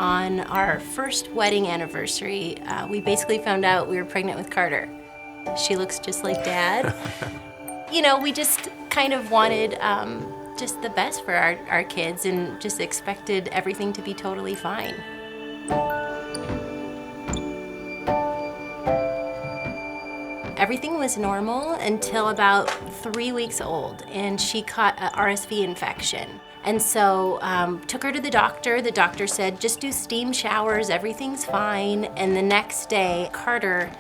On our first wedding anniversary, we basically found out we were pregnant with Carter. She looks just like Dad. We just kind of wanted just the best for our kids and just expected everything to be totally fine. Everything was normal until about 3 weeks old, and she caught a RSV infection. And so took her to the doctor. The doctor said, just do steam showers, everything's fine. And the next day, Carter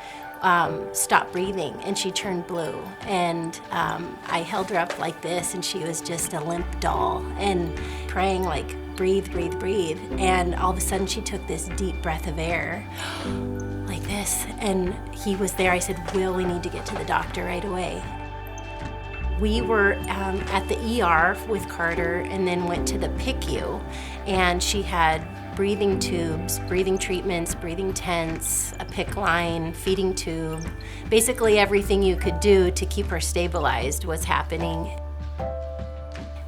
stopped breathing and she turned blue. And I held her up like this and she was just a limp doll and praying like, breathe, breathe, breathe. And all of a sudden she took this deep breath of air like this. And he was there. I said, Will, we need to get to the doctor right away. We were at the ER with Carter and then went to the PICU, and she had breathing tubes, breathing treatments, breathing tents, a PICC line, feeding tube. Basically everything you could do to keep her stabilized was happening.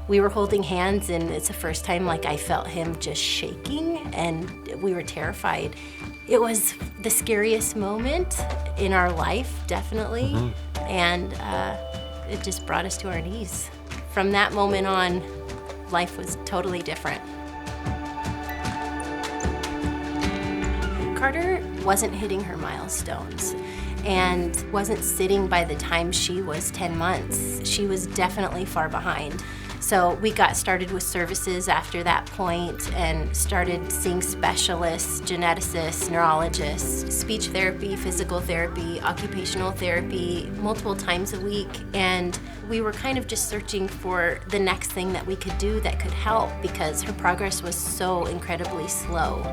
We were holding hands, and it's the first time I felt him just shaking, and we were terrified. It was the scariest moment in our life, definitely, and it just brought us to our knees. From that moment on, life was totally different. Carter wasn't hitting her milestones and wasn't sitting by the time she was 10 months. She was definitely far behind. So we got started with services after that point and started seeing specialists, geneticists, neurologists, speech therapy, physical therapy, occupational therapy, multiple times a week. And we were kind of just searching for the next thing that we could do that could help because her progress was so incredibly slow.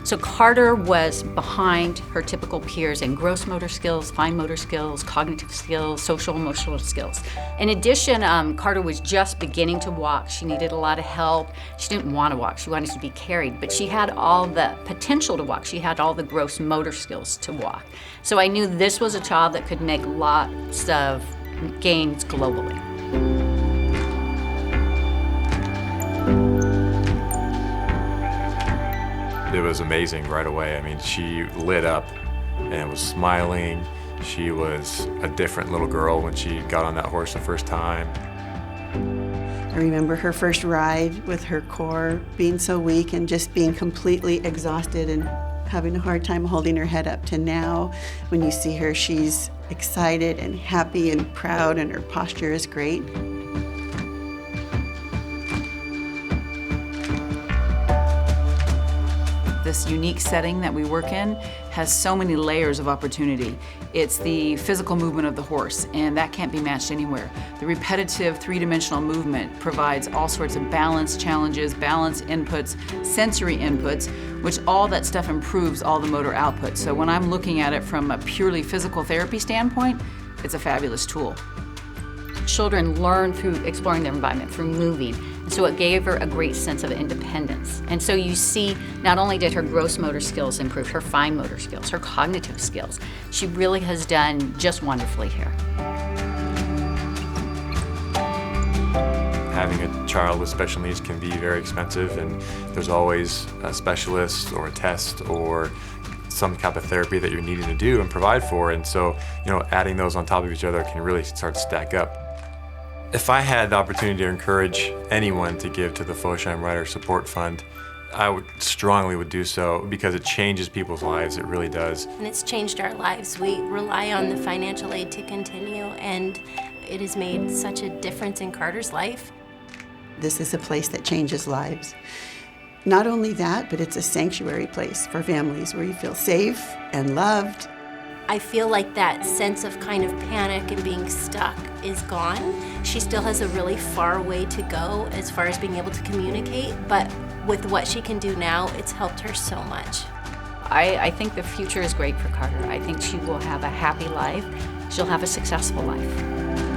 So Carter was behind her typical peers in gross motor skills, fine motor skills, cognitive skills, social emotional skills. In addition, Carter was just beginning to walk. She needed a lot of help. She didn't want to walk. She wanted to be carried, but she had all the potential to walk. She had all the gross motor skills to walk. So I knew this was a child that could make lots of gains globally. It was amazing right away. I mean, she lit up and was smiling. She was a different little girl when she got on that horse the first time. I remember her first ride with her core being so weak and just being completely exhausted and having a hard time holding her head up, to now when you see her, she's excited and happy and proud and her posture is great. This unique setting that we work in has so many layers of opportunity. It's the physical movement of the horse, and that can't be matched anywhere. The repetitive three-dimensional movement provides all sorts of balance challenges, balance inputs, sensory inputs, which all that stuff improves all the motor output. So when I'm looking at it from a purely physical therapy standpoint, it's a fabulous tool. Children learn through exploring their environment, through moving. And so it gave her a great sense of independence. And so you see, not only did her gross motor skills improve, her fine motor skills, her cognitive skills, she really has done just wonderfully here. Having a child with special needs can be very expensive, and there's always a specialist or a test or some type of therapy that you're needing to do and provide for. And so, adding those on top of each other can really start to stack up. If I had the opportunity to encourage anyone to give to the Fosheim Rider Support Fund, I would strongly do so because it changes people's lives. It really does. And it's changed our lives. We rely on the financial aid to continue, and it has made such a difference in Carter's life. This is a place that changes lives. Not only that, but it's a sanctuary place for families where you feel safe and loved. I feel like that sense of kind of panic and being stuck is gone. She still has a really far way to go as far as being able to communicate, but with what she can do now, it's helped her so much. I think the future is great for Carter. I think she will have a happy life. She'll have a successful life.